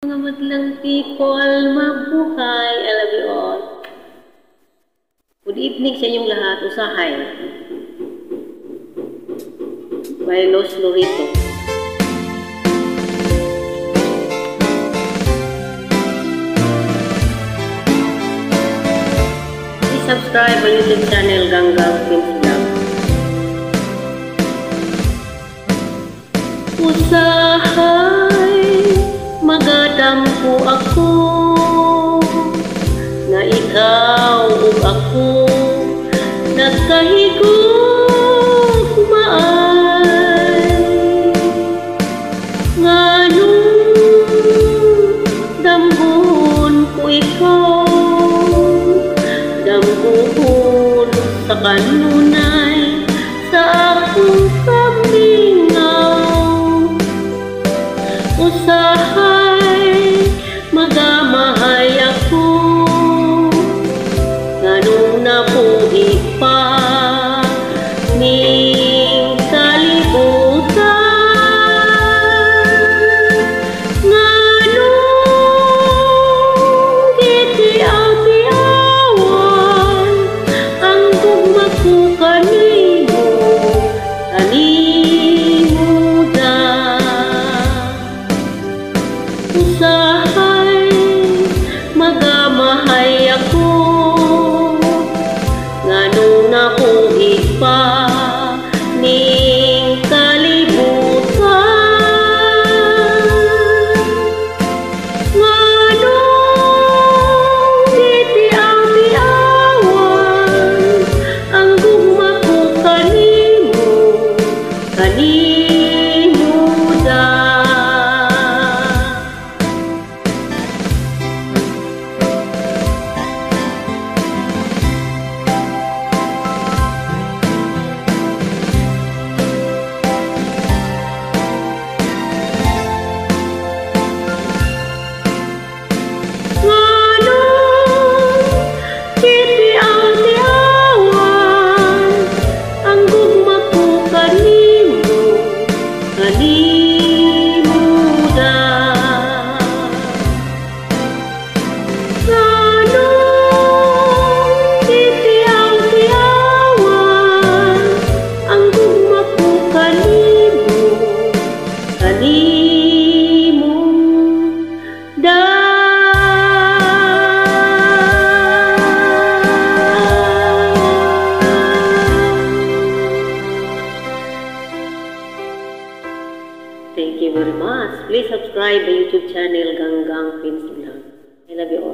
Mga madlang people, mabuhay. I love you all. Good evening sa inyong lahat. Usahay. By Los Lorito. Please subscribe my YouTube channel, Ganggang Films Vlog. Usahay, magadampo ako nga ikaw ug ako nagkahigugmaay, nganong damhon ko ikaw, damhon sa kanunay sa akong kamingaw. Usahay, magamahay ako, nganong nabuhi pa ning kalibutan, nganong gitiaw-tiawan ang gugma ko kanimo, usahay, magamahay ako, nganong nabuhi pa ning kalibutan, nganong gitiaw-tiawan ang gugma ko kanimo, Thank you very much. Please subscribe my YouTube channel, Ganggang Films Vlog. I love you all.